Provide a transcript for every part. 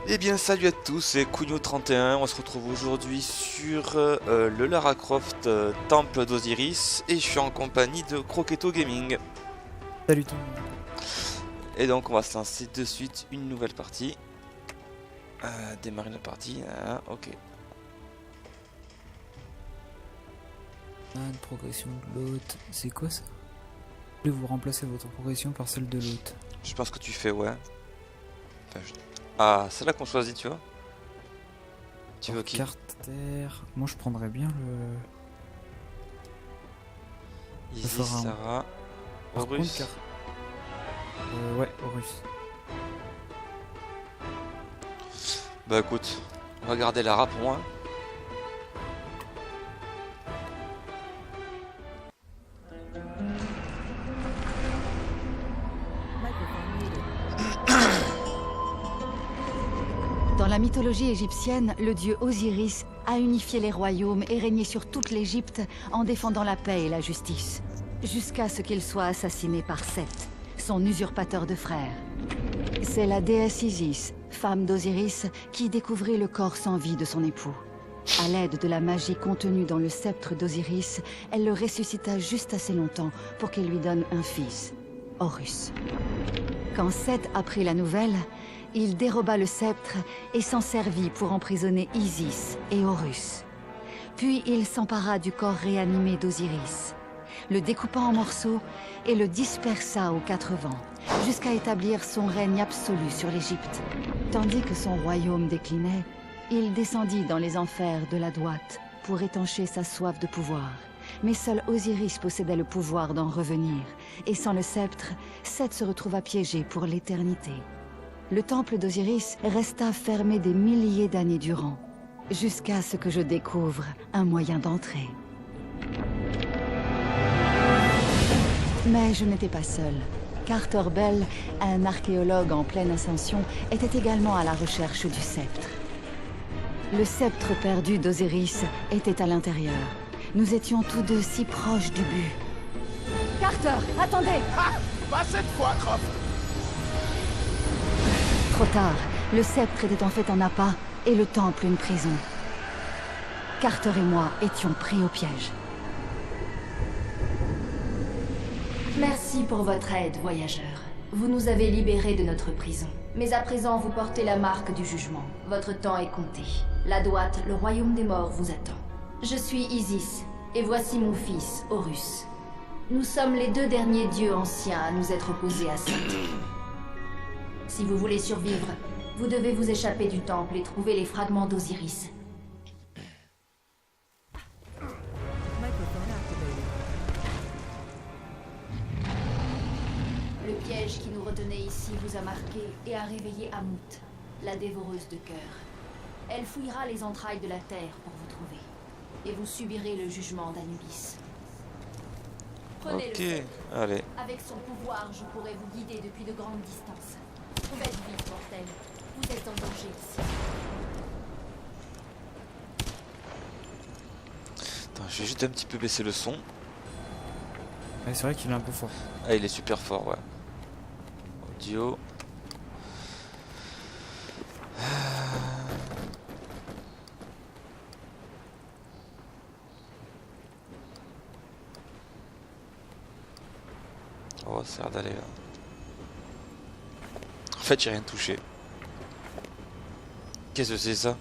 Eh bien salut à tous, c'est Kuno31, on se retrouve aujourd'hui sur le Lara Croft Temple d'Osiris et je suis en compagnie de Croquetto Gaming. Salut tout le monde. Et donc on va se lancer de suite une nouvelle partie. Démarrer la partie, ok. Une progression de l'hôte, c'est quoi ça? Vous remplacez votre progression par celle de l'hôte. Je pense que tu fais ouais. Enfin, Ah, c'est là qu'on choisit, tu vois. Tu veux qui? Carte terre. Moi je prendrais bien le Isis, pharaon. Sarah, Par Horus. contre, ouais, Horus. Bah écoute, on va garder Lara pour moi. Dans la mythologie égyptienne, le dieu Osiris a unifié les royaumes et régné sur toute l'Égypte en défendant la paix et la justice. Jusqu'à ce qu'il soit assassiné par Seth, son usurpateur de frères. C'est la déesse Isis, femme d'Osiris, qui découvrit le corps sans vie de son époux. À l'aide de la magie contenue dans le sceptre d'Osiris, elle le ressuscita juste assez longtemps pour qu'il lui donne un fils, Horus. Quand Seth apprit la nouvelle, il déroba le sceptre et s'en servit pour emprisonner Isis et Horus. Puis il s'empara du corps réanimé d'Osiris, le découpa en morceaux et le dispersa aux quatre vents, jusqu'à établir son règne absolu sur l'Égypte. Tandis que son royaume déclinait, il descendit dans les enfers de la droite pour étancher sa soif de pouvoir. Mais seul Osiris possédait le pouvoir d'en revenir, et sans le sceptre, Seth se retrouva piégé pour l'éternité. Le temple d'Osiris resta fermé des milliers d'années durant, jusqu'à ce que je découvre un moyen d'entrer. Mais je n'étais pas seule. Carter Bell, un archéologue en pleine ascension, était également à la recherche du sceptre. Le sceptre perdu d'Osiris était à l'intérieur. Nous étions tous deux si proches du but. Carter, attendez! Ah! Pas cette fois, Croft! Trop tard, le sceptre était en fait un appât et le temple une prison. Carter et moi étions pris au piège. Merci pour votre aide, voyageurs. Vous nous avez libérés de notre prison. Mais à présent, vous portez la marque du jugement. Votre temps est compté. La droite, le royaume des morts, vous attend. Je suis Isis, et voici mon fils, Horus. Nous sommes les deux derniers dieux anciens à nous être opposés à Seth. Si vous voulez survivre, vous devez vous échapper du temple et trouver les fragments d'Osiris. Le piège qui nous retenait ici vous a marqué et a réveillé Amut, la dévoreuse de cœur. Elle fouillera les entrailles de la terre pour vous trouver. Et vous subirez le jugement d'Anubis. Prenez le sceptre. Allez. Avec son pouvoir, je pourrai vous guider depuis de grandes distances. Faites vite, mortel. Vous êtes en danger ici. Attends, je vais juste un petit peu baisser le son. Ouais, c'est vrai qu'il est un peu fort. Ah, il est super fort, ouais. Audio. Oh, ça a l'air d'aller là. En fait, j'ai rien touché. Qu'est-ce que c'est ça?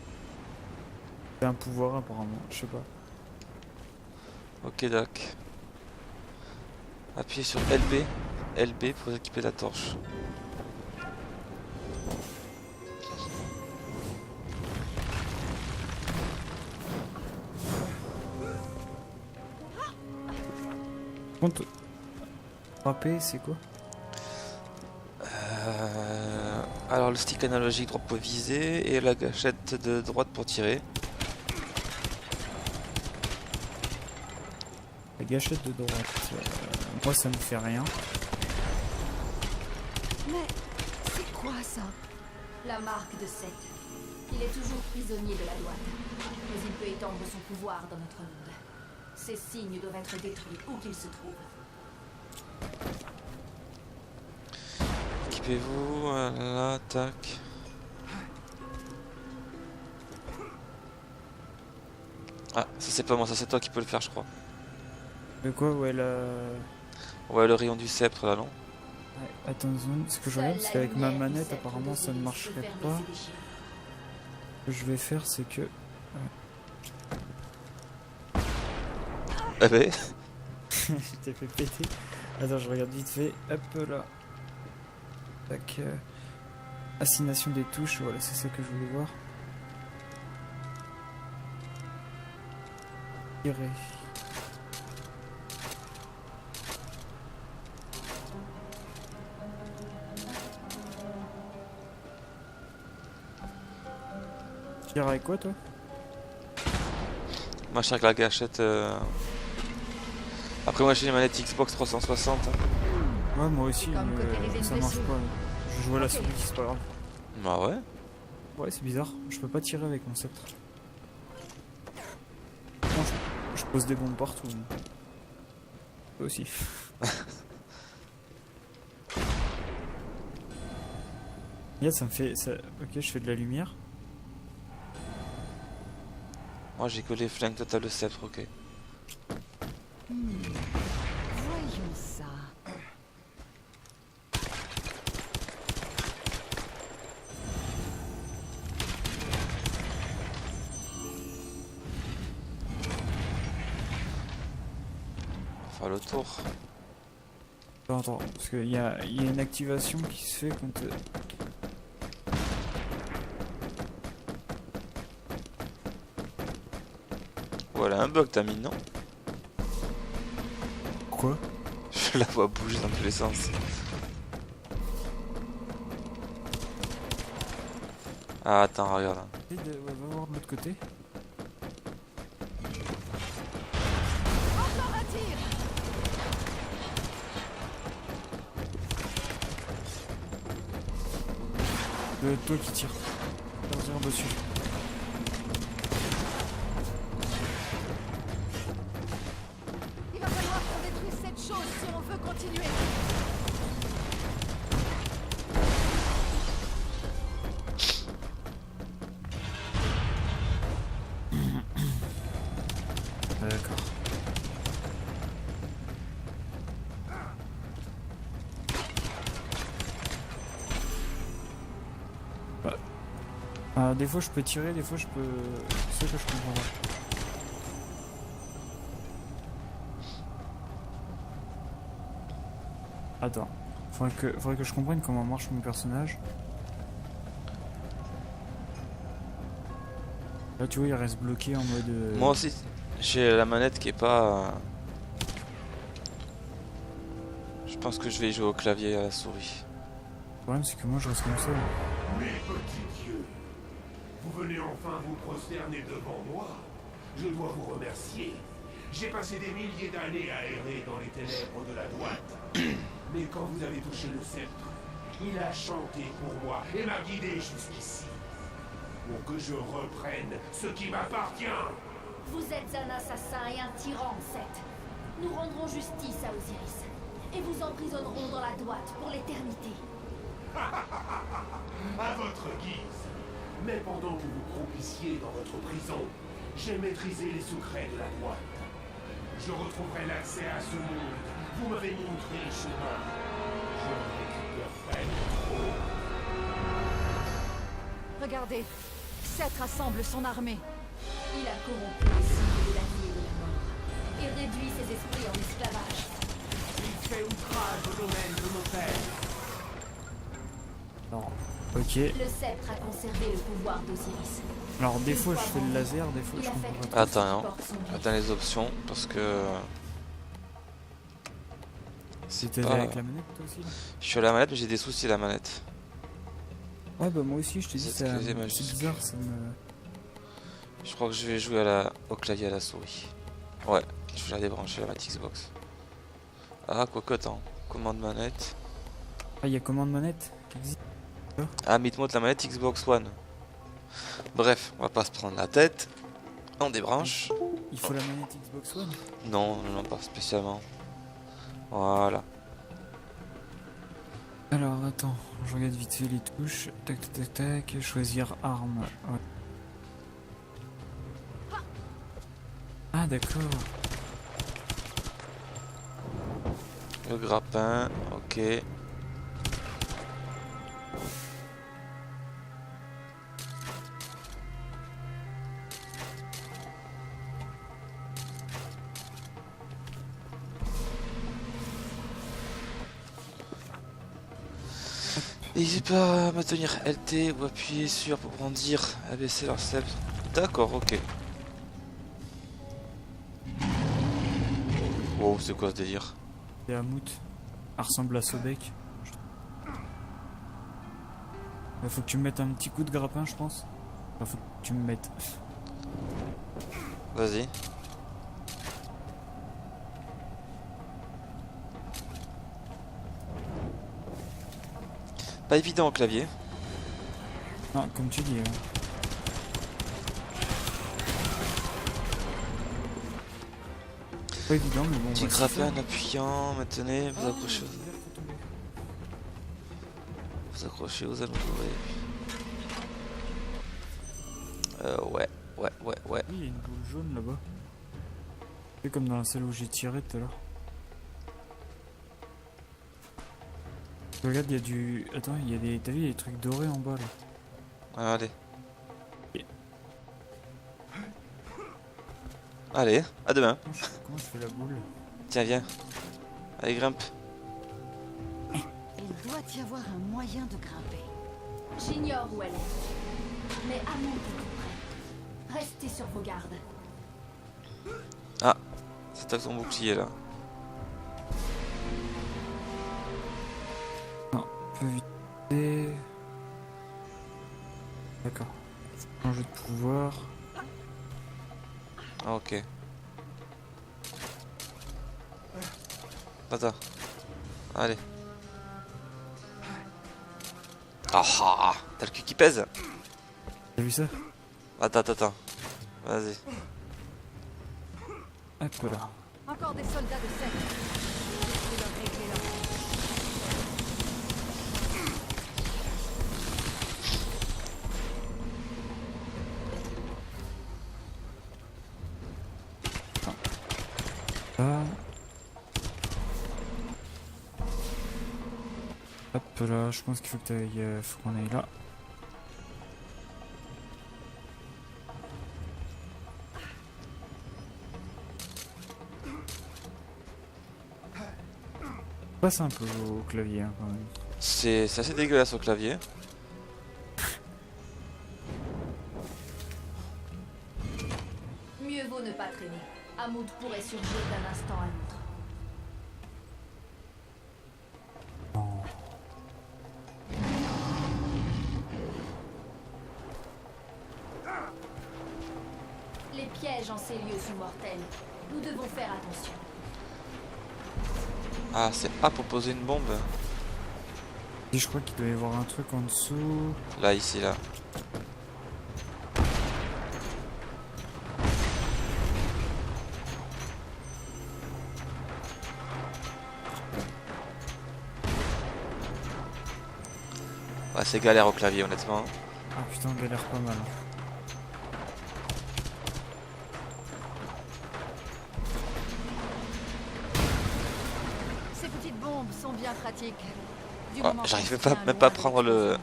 C'est un pouvoir apparemment, je sais pas. Ok, doc. Appuyez sur LB. LB pour équiper la torche. Par contre, frapper, c'est quoi? Alors le stick analogique droit pour viser et la gâchette de droite pour tirer. La gâchette de droite. Moi ça me fait rien. Mais c'est quoi ça? La marque de Seth. Il est toujours prisonnier de la droite. Mais il peut étendre son pouvoir dans notre monde. Ces signes doivent être détruits où qu'ils se trouvent. Équipez-vous, voilà, tac. Ah, ça c'est pas moi, ça c'est toi qui peux le faire, je crois. De quoi? Ouais, là. Ouais, le rayon du sceptre là, non? Ouais, attends une seconde, ce que je regarde, parce qu'avec ma manette, apparemment, ça ne marcherait pas. Ce que je vais faire, c'est que. Eh ben, Je t'ai fait péter. Attends, je regarde vite fait. Hop là. Tac. Assignation des touches, voilà, c'est ça que je voulais voir. Tirer. Tu tires avec quoi, toi? moi je avec la gâchette. Après, moi j'ai une manette Xbox 360. Hein. Ouais, moi aussi, Comme côté mais des ça marche vaisseaux. pas. Je joue à la Ok. souris, c'est pas grave. Bah ouais. Ouais, c'est bizarre, je peux pas tirer avec mon sceptre. Non, je pose des bombes partout. Toi aussi. Regarde, ça me fait. Ça... Ok, je fais de la lumière. Moi j'ai que les flingues, toi t'as le sceptre, ok. Voyons ça. Faire le tour. Attends, parce qu'il y a une activation qui se fait quand. Voilà un bug, t'as mis, non? Quoi? Je la vois bouger dans tous les sens. Ah, attends, regarde. Ouais, va voir de l'autre côté. Toi qui tire. Tire dessus. Il va falloir qu'on détruise cette chose si on veut continuer. D'accord. Des fois je peux tirer, des fois je peux. C'est ça que je comprends pas. Attends. Faudrait que je comprenne comment marche mon personnage. Là tu vois il reste bloqué en mode. Moi aussi, j'ai la manette qui est pas. Je pense que je vais y jouer au clavier et à la souris. Le problème c'est que moi je reste comme ça. Mes petits dieux, vous venez enfin vous prosterner devant moi. Je dois vous remercier. J'ai passé des milliers d'années à errer dans les ténèbres de la droite. Mais quand vous avez touché le sceptre, il a chanté pour moi et m'a guidé jusqu'ici. Pour que je reprenne ce qui m'appartient. Vous êtes un assassin et un tyran, Seth. Nous rendrons justice à Osiris. Et vous emprisonnerons dans la droite pour l'éternité. À votre guise. Mais pendant que vous croupissiez dans votre prison, j'ai maîtrisé les secrets de la droite. Je retrouverai l'accès à ce monde. Vous m'avez montré le chemin. Je récupérerai le trône. Regardez, Seth rassemble son armée. Il a corrompu les signes de la vie et de la mort. Et réduit ses esprits en esclavage. Il fait outrage au domaine de mon père. Alors, ok. Le sceptre a conservé le pouvoir d'Osiris. Alors des fois je fais le laser, des fois je comprends pas. Attends, non. Attends les options, parce que. C'était pas- avec la manette toi aussi là? Je suis à la manette, mais j'ai des soucis à la manette. Ouais bah moi aussi je te dis C'est ça. excusez-moi, C'est juste- bizarre ça me. Je crois que je vais jouer au clavier et à la souris. Ouais, je vais la débrancher à ma Xbox. Ah, quoique, attends. Commande manette. Ah il y a commande manette qui existe. Ah, mythe-moi de la manette Xbox One. Bref, on va pas se prendre la tête. On débranche. Il faut la manette Xbox One. Non, non, non, pas spécialement. Voilà. Alors attends, je regarde vite fait les touches. Tac tac tac tac. Choisir arme. Ouais. Ah d'accord. Le grappin, ok. N'hésitez pas à maintenir LT ou appuyer sur pour brandir, abaisser leur sceptre. D'accord, ok. Wow, c'est quoi ce délire? Et Hamout. Elle ressemble à Sobek. Faut que tu me mettes un petit coup de grappin, je pense. Enfin, faut que tu me mettes. Vas-y. Pas évident au clavier. Non, comme tu dis. Pas évident, mais bon. Petit bah, c'est grappin ça. en appuyant, maintenez, vous Ah, accrochez, il a l'air de tomber. vous accrochez aux alentours. Ouais. Oui, il y a une boule jaune là-bas. C'est comme dans la salle où j'ai tiré tout à l'heure. Regarde, il y a du. Attends, il y a des. T'as vu, il y a des trucs dorés en bas là. Allez. Allez, à demain. Comment je fais la boule? Tiens, viens. Allez, grimpe. Il doit y avoir un moyen de grimper. J'ignore où elle est. Mais Amon est tout près. Restez sur vos gardes. Ah, c'est avec son bouclier là. Non, peut éviter. D'accord. Un jeu de pouvoir. Ah, ok. Attends. Allez. Ah, t'as le cul qui pèse. T'as vu ça? Attends. Vas-y. Hop là. Encore des soldats de Seth. Laissez-leur régler leur compte. Là. Hop là, je pense qu'il faut que t'ailles. Faut qu'on aille là. Pas simple au clavier hein, quand même. C'est assez dégueulasse au clavier. Mieux vaut ne pas traîner. Hamoud pourrait surgir d'un instant à l'autre. Les pièges en ces lieux sont mortels. Nous devons faire attention. Ah, c'est A pour poser une bombe. Et je crois qu'il doit y avoir un truc en dessous. Là, ici, là. Ouais, c'est galère au clavier, honnêtement. Ah putain, on galère pas mal. Ces petites bombes sont bien pratiques. Du Ah, moment j'arrivais qu'on se pas, tient même loin pas à de prendre le... l'explosion.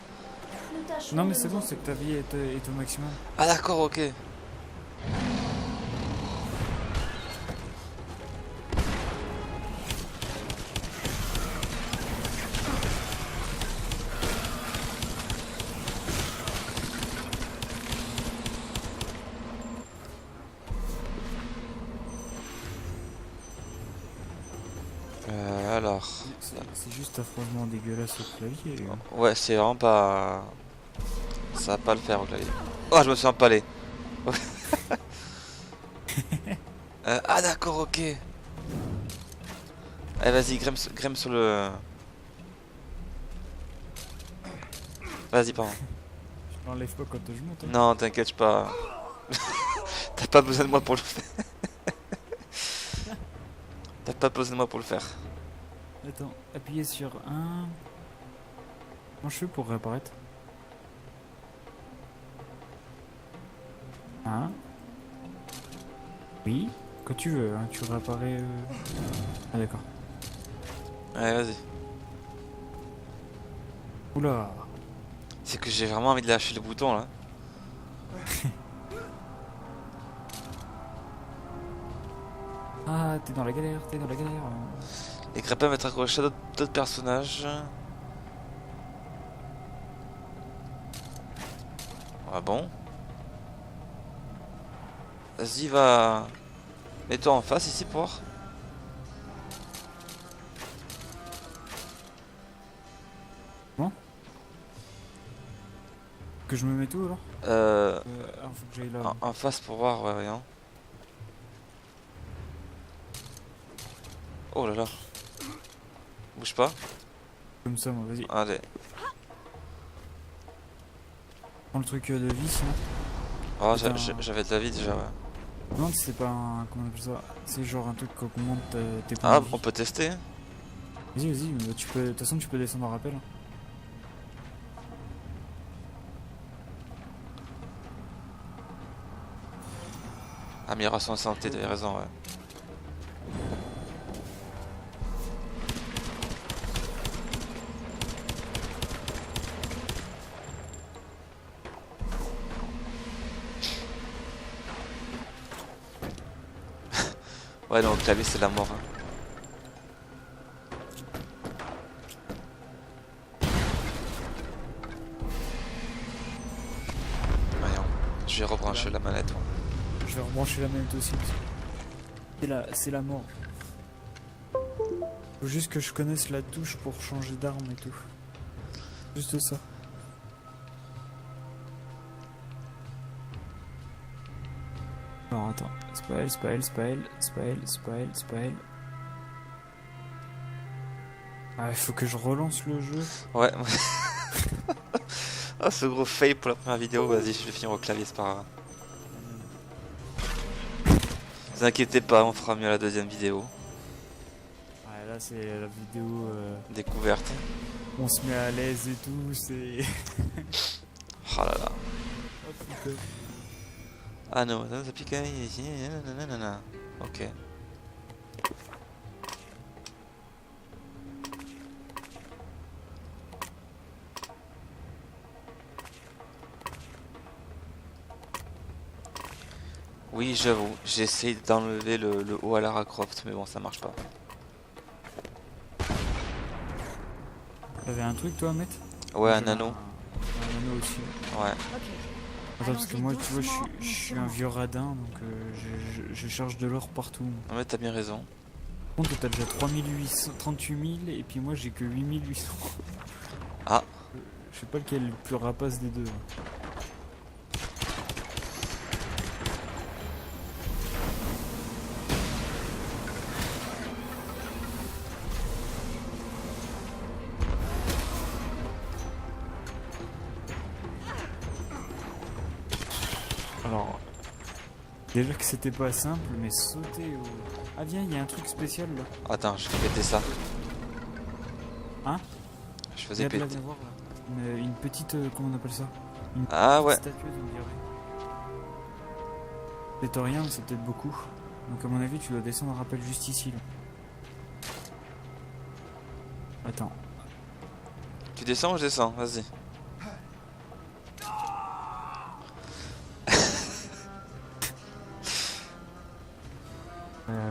Nous tâcherons Non mais de c'est nous bon, c'est que ta vie est au maximum. Ah d'accord, ok. Alors... C'est juste affreusement dégueulasse au clavier. Ouais, c'est vraiment pas... Ça va pas le faire au clavier. Oh, je me suis empalé. Ah d'accord, ok. Allez, vas-y, grimpe sur le... Vas-y, pardon. Je l'enlève pas quand je monte. Hein. Non, t'inquiète pas. T'as pas besoin de moi pour le faire. T'as pas besoin de moi pour le faire. Attends, appuyez sur 1. Comment je fais pour réapparaître? 1. Oui, quand tu veux, hein, tu réapparais... Ah d'accord. Ouais, vas-y. Oula. C'est que j'ai vraiment envie de lâcher le bouton là. Ah, t'es dans la galère, t'es dans la galère. Les grappins vont être accrochés à d'autres personnages. Ah bon? Vas-y, va. Mets-toi en face ici pour voir. Que je me mette où alors faut que j'aille là. En face pour voir, ouais, rien. Oh là là. Bouge pas. Comme ça, moi, vas-y. Allez. Prends le truc de vie sinon. Oh, Putain. j'avais de la vie déjà, ouais. Non, c'est pas un. Comment on appelle ça? C'est genre un truc qu'on monte tes points Ah, de vie. on peut tester, hein. Vas-y, vas-y, mais tu peux. De toute façon, tu peux descendre en rappel. Hein. Amélioration de santé, t'avais raison, ouais. Ouais, donc clavier c'est la mort. Hein. Voyons, je vais rebrancher la manette. Ouais. Je vais rebrancher la manette aussi. C'est la mort. Faut juste que je connaisse la touche pour changer d'arme et tout. Juste ça. Alors attends, c'est pas elle, c'est pas elle, c'est pas elle, c'est pas elle, c'est pas elle, c'est pas elle. Ah, il faut que je relance le jeu. Ouais. Ah, ce gros fail pour la première vidéo, vas-y, je vais finir au clavier, c'est pas grave. Ne vous inquiétez pas, on fera mieux la deuxième vidéo. Ouais, là c'est la vidéo. Découverte. On se met à l'aise et tout, c'est. Oh là là. Oh, putain. Ah non, ça pique ici, nanana. Ok. Oui, j'avoue, j'essaye d'enlever le haut à Lara Croft, mais bon, ça marche pas. T'avais un truc toi à mettre? Ouais, un J'avais anneau. Un anneau aussi. Ouais. Attends, parce que moi, tu vois, je suis un vieux radin, donc je charge de l'or partout. Non mais t'as bien raison. Par contre, t'as déjà 38 000, et puis moi, j'ai que 8800. Ah. Je sais pas lequel est le plus rapace des deux. Alors, déjà que c'était pas simple, mais sauter au... Ah viens, il y a un truc spécial là. Attends, je vais péter ça. Hein? Je faisais Viens, péter. viens voir là. Une petite... comment on appelle ça? Une Ah ouais. petite statuette, on dirait. Peut-être rien, mais c'est peut-être beaucoup. Donc à mon avis, tu dois descendre un rappel juste ici là. Attends. Tu descends ou je descends? Vas-y.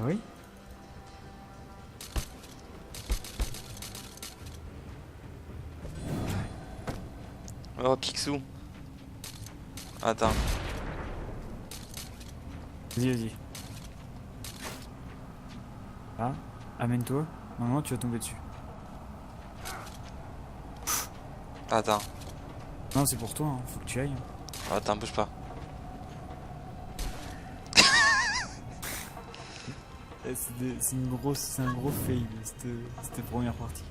Oui. Oh, Picsou. Attends. Vas-y, vas-y. Ah, amène-toi. Normalement, tu vas tomber dessus. Attends. Non, c'est pour toi, hein. Faut que tu ailles. Attends, bouge pas. C'est un gros fail, cette première partie.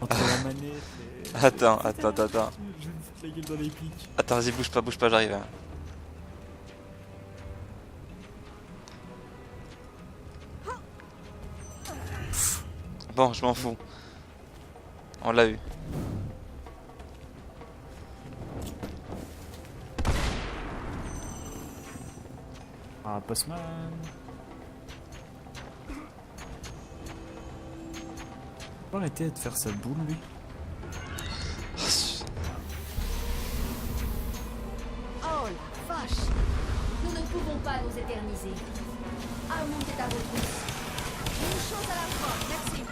Entre la manette et... Attends. Je vais me foutre la gueule dans les pics. Attends, vas-y, bouge pas, j'arrive. Hein. Bon, je m'en fous. On l'a eu. Ah, Postman. Faut arrêter de faire sa boule, lui. Oh la vache! Nous ne pouvons pas nous éterniser. Armand est à vos trousses. Une chose à la fois, merci.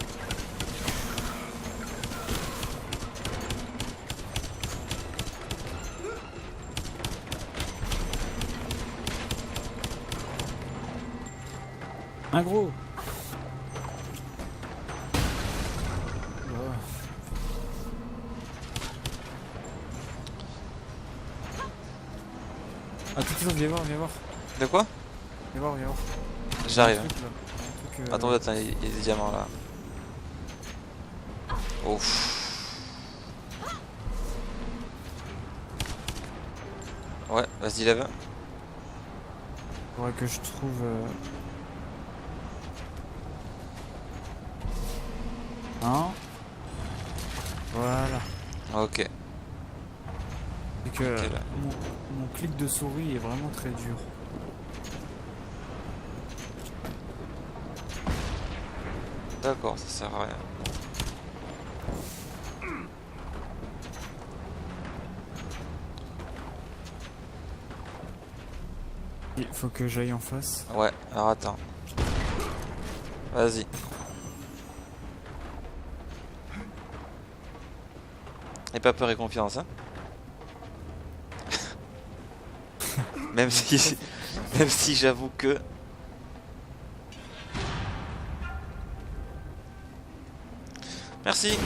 Un gros. Ah, tout viens voir, viens voir. De quoi? Viens voir, viens voir. J'arrive. Un truc, là. Un truc, Attends, attends, il y a des diamants là. Ouf. Ouais, vas-y, lève. Faudrait que je trouve... Hein? Voilà. Ok. Et que Ok, là. mon clic de souris est vraiment très dur. D'accord, ça sert à rien. Il faut que j'aille en face. Ouais, alors attends. Vas-y. Et pas peur et confiance, hein. Même si j'avoue que... Merci.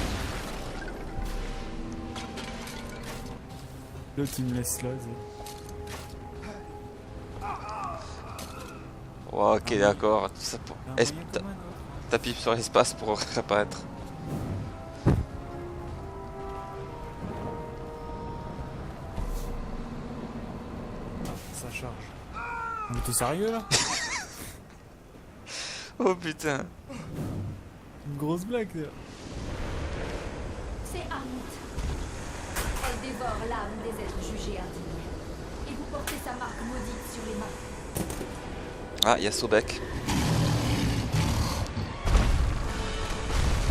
L'autre il me laisse là. Oh, ok, d'accord. Tout ça pour... C'est un moyen commun, non? T'appuies sur l'espace pour réapparaître. Ça charge. Mais t'es sérieux là? Oh putain. Une grosse blague là. C'est Armut. Elle dévore l'âme des êtres jugés indignes. Et vous portez sa marque maudite sur les mains. Ah, il y a Sobek.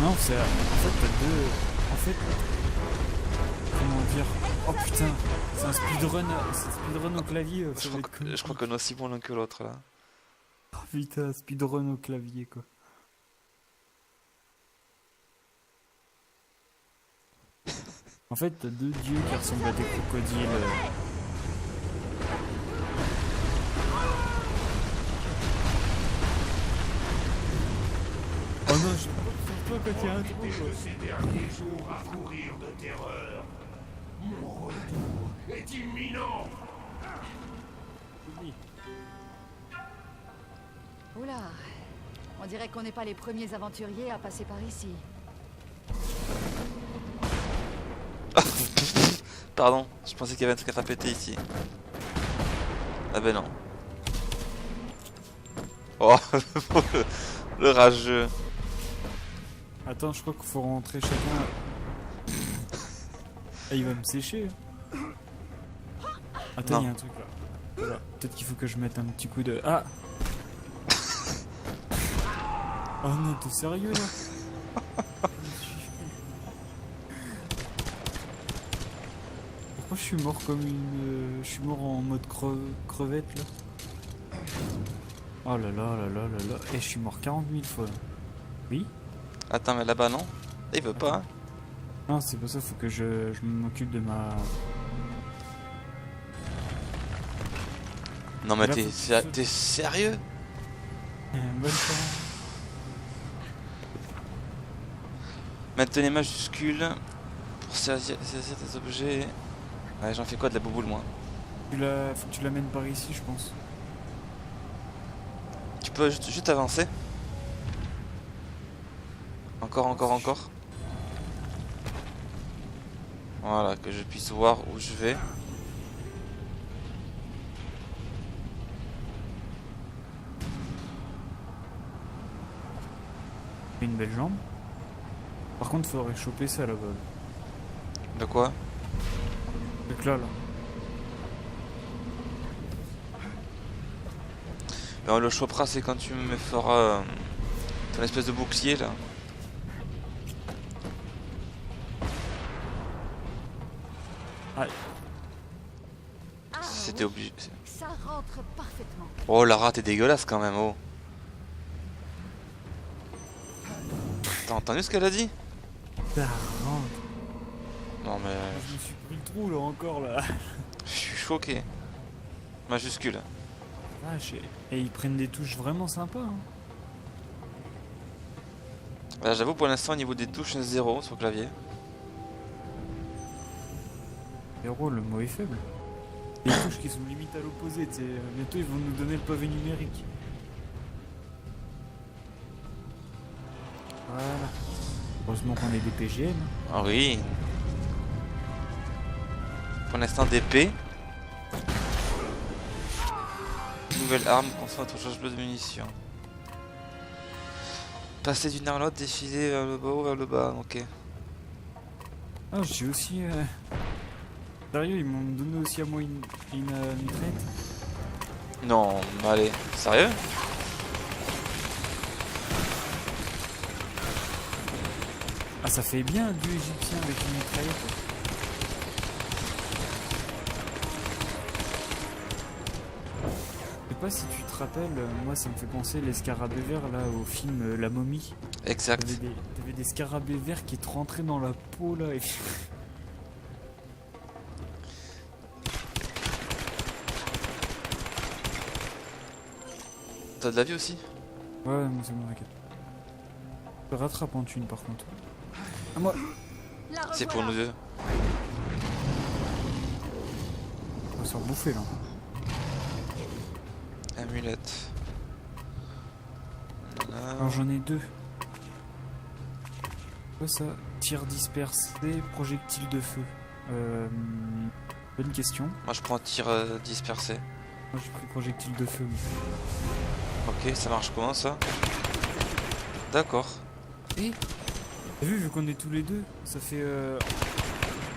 Non, c'est... En fait, t'as deux... En fait... Comment dire? Oh putain, c'est un speedrun au clavier. Ça va être cool. Je crois qu'on est aussi bon l'un que l'autre là. Oh putain, speedrun au clavier quoi. En fait, t'as deux dieux qui ressemblent à des crocodiles. Oh non, je peux pas quand il y a un trou Et quoi. de ces derniers jours à courir de terreur. Mon retour est imminent. Oula, on dirait qu'on n'est pas les premiers aventuriers à passer par ici. Pardon, je pensais qu'il y avait un truc à péter ici. Ah ben non. Oh, le rageux. Attends, je crois qu'il faut rentrer chacun. Ah, il va me sécher. Attends, Non. il y a un truc là. Voilà. Peut-être qu'il faut que je mette un petit coup de... Ah. Oh non, t'es sérieux là? Pourquoi je suis mort comme une... Je suis mort en mode crevette là. Oh là là là là là là. Et je suis mort 40 000 fois. Oui? Attends, mais là-bas non. Il veut pas. Hein. Non, c'est pour ça, faut que je m'occupe de ma... Non mais Là, t'es sérieux? Bonne chance. Maintenez majuscule pour saisir des objets. Ouais, j'en fais quoi de la bouboule moi? Faut que tu l'amènes par ici, je pense. Tu peux juste avancer? Encore. Voilà, que je puisse voir où je vais. Une belle jambe. Par contre, faudrait choper ça là-bas. De quoi? Donc là. Non, le chopra, c'est quand tu me feras ton espèce de bouclier là. Ah, C'était obligé. Ça rentre parfaitement. Oh, Lara, t'es dégueulasse quand même, oh. T'as entendu ce qu'elle a dit? ça rentre. Non mais... Je me suis pris le trou là encore là. Je suis choqué. Majuscule. Vache, et ils prennent des touches vraiment sympas. Hein. Là, j'avoue, pour l'instant, au niveau des touches, 0 sur le clavier. Héros, le mot est faible. Les touches qui sont limite à l'opposé, tu sais. Bientôt ils vont nous donner le pavé numérique. Voilà. Heureusement qu'on est des PGM. Ah oui. Pour l'instant, d'épée. Nouvelle arme, consomme un charge bleue de munitions. Passer d'une arme à l'autre, défiler vers le bas ou vers le bas, ok. Ah, j'ai aussi... Sérieux, ils m'ont donné aussi à moi une mitraillette. Non, mais allez, sérieux? Ah, ça fait bien du égyptien avec une mitraillette. Je sais pas si tu te rappelles, moi ça me fait penser les scarabées verts là au film La Momie. Exact. T'avais des scarabées verts qui te rentraient dans la peau là et... T'as de la vie aussi? Ouais, moi c'est bon, t'inquiète. Je rattrape en thune par contre. À moi. C'est pour nous deux. On va se faire bouffer là. Amulette. Là. Alors j'en ai deux. Quoi ça? Tir dispersé, projectile de feu. Bonne question. Moi je prends tir dispersé. Moi j'ai pris projectile de feu. Ok, ça marche comment ça? D'accord. Et t'as vu qu'on est tous les deux, ça fait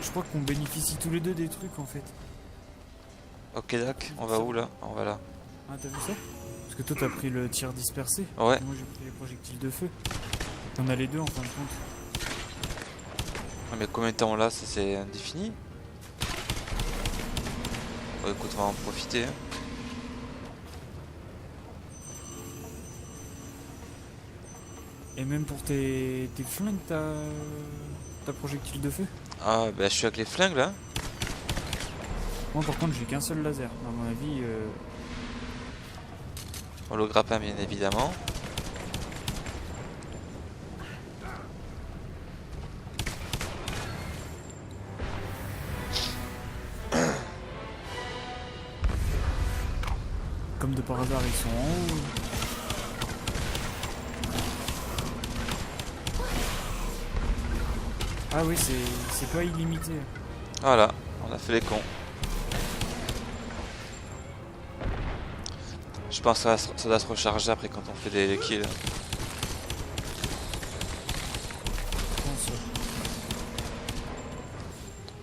je crois qu'on bénéficie tous les deux des trucs en fait. Ok, Dac, on va où là? On va là. Ah t'as vu ça? Parce que toi t'as pris le tir dispersé. Ouais. Moi j'ai pris les projectiles de feu. T'en as les deux en fin de compte. Ah, mais combien de temps là? C'est indéfini? Bon, écoute, on va en profiter. Hein. Et même pour tes flingues t'as projectile de feu? Ah, bah je suis avec les flingues là. Moi par contre j'ai qu'un seul laser. À mon avis Le grappin, bien évidemment. comme de par hasard ils sont en haut. Ah oui c'est pas illimité. Voilà, on a fait les cons. Je pense que ça doit se recharger après quand on fait les kills.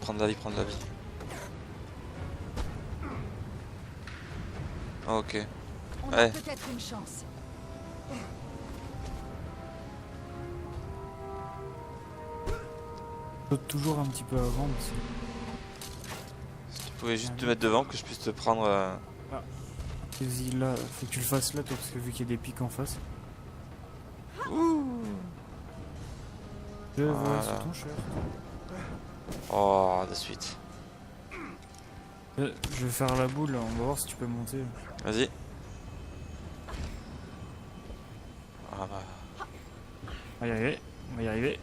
Prendre la vie, prendre la vie. Ok. On a Ouais. peut-être une chance. Saute toujours un petit peu avant aussi. Si tu pouvais juste te mettre devant que je puisse te prendre... Vas-y là, faut que tu le fasses là toi parce que vu qu'il y a des pics en face. Je vois Voilà. sur ton chef. Oh, de suite. Je vais faire la boule, on va voir si tu peux monter. Vas-y. Ah bah... On va y arriver, on va y arriver.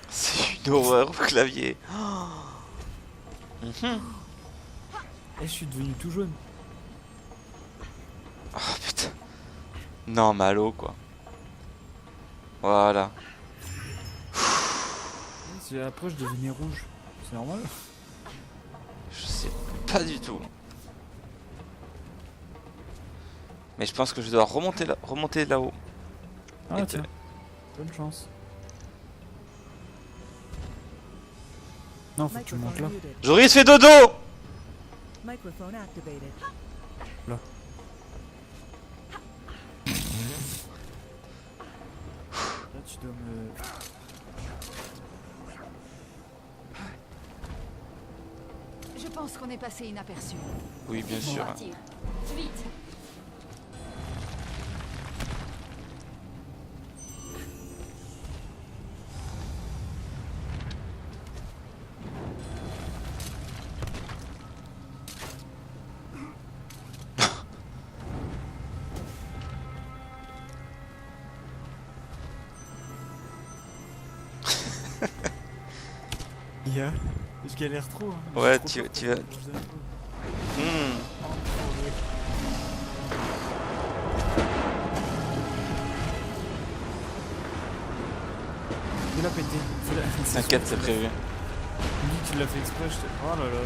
C'est une horreur au clavier. Mhm. Eh, je suis devenu tout jaune. Oh putain. Non, malo quoi. Voilà. Après je devenais rouge. C'est normal. Je sais pas du tout. Mais je pense que je dois remonter là-haut. Ah Et tiens, bonne chance. Non, faut que tu montes là. Joris, fais dodo! Microphone activated. Là, tu dois me... Je pense qu'on est passé inaperçu. Oui, bien sûr. Partir. Vite. Yeah. Je galère trop. Hein. Ouais, J'ai trop tu peur vas... que je vous avoue. Hmm. Fais-la péter. T'inquiète, c'est prévu. Tu me dis que tu l'as fait exprès, je te... Oh là là là.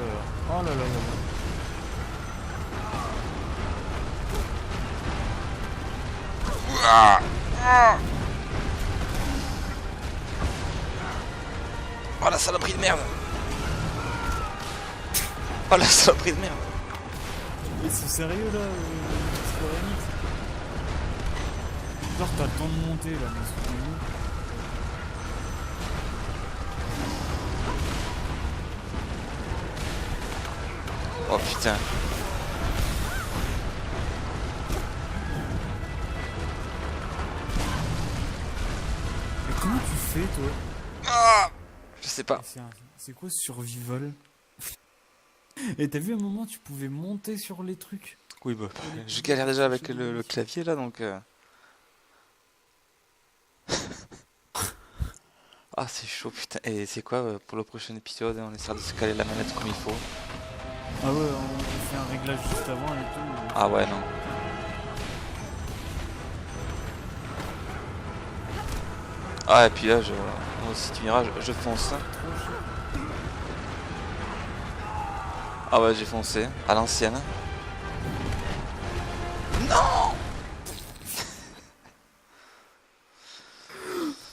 Oh là là là là. Oh la saloperie de merde. Oh la saloperie de merde. Ils sont sérieux là, Square Enix? Genre t'as le temps de monter là, mais souvenez-vous. Oh putain. Mais comment tu fais toi? Ah, je sais pas. C'est quoi survival? Et t'as vu à un moment tu pouvais monter sur les trucs? Oui, bah, je galère déjà avec le clavier là donc. Ah, c'est chaud putain. Et c'est quoi pour le prochain épisode? On essaiera de se caler la manette comme il faut. Ah ouais, on fait un réglage juste avant et tout. Ah ouais, non. Ah, et puis là, si tu verras, je fonce. Ah ouais, j'ai foncé, à l'ancienne. Non.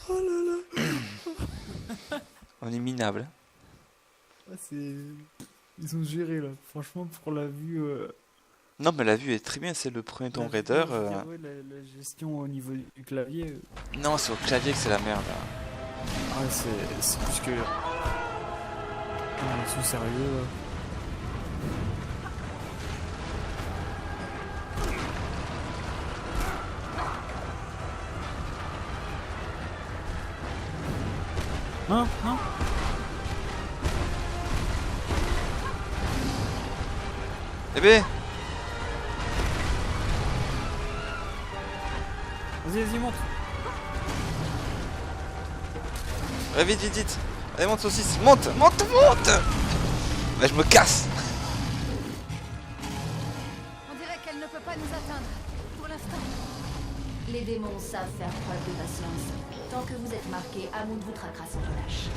Oh là là. On est minable. Ah, c'est... Ils ont géré là, franchement pour la vue... Non mais la vue est très bien, c'est le premier Tomb Raider. Ouais, la gestion au niveau du clavier... Non, c'est au clavier que c'est la merde. Ah c'est plus que... Ah, ils sont sérieux là. Non, non. Eh ben, Vas-y, monte. ouais, vite, vite, vite. Allez, monte saucisse, monte. Bah, je me casse. On dirait qu'elle ne peut pas nous atteindre. Pour l'instant. Les démons savent faire preuve de patience. Tant que vous êtes marqué, Amoun vous traquera sans relâche.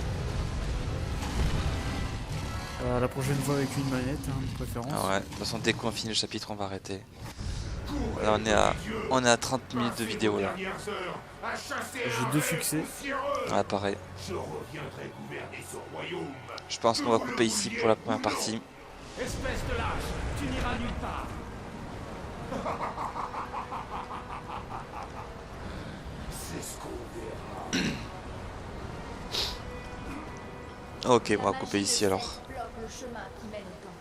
La prochaine fois avec une manette, hein, de préférence. Ah ouais, de toute façon, dès qu'on finit le chapitre, on va arrêter. Là, on est à 30 minutes de vidéo là. J'ai 2 succès. Ah, pareil. Je reviendrai gouverner ce royaume. Je pense qu'on va couper ici pour la première partie. Espèce de lâche, tu n'iras nulle part. C'est ce qu'on verra. Ok, on va couper ici alors. Bloque le chemin qui mène au temple.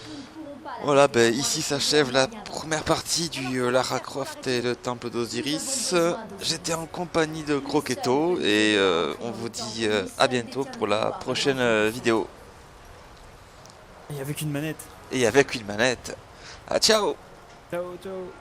Nous ne pourrons pas la Voilà, quitter ben, ici s'achève la première partie du Lara Croft et le temple d'Osiris. J'étais en compagnie de Croquetto et on vous dit à bientôt pour la prochaine vidéo. Et avec une manette. Et avec une manette. Ah, ciao! Ciao, ciao.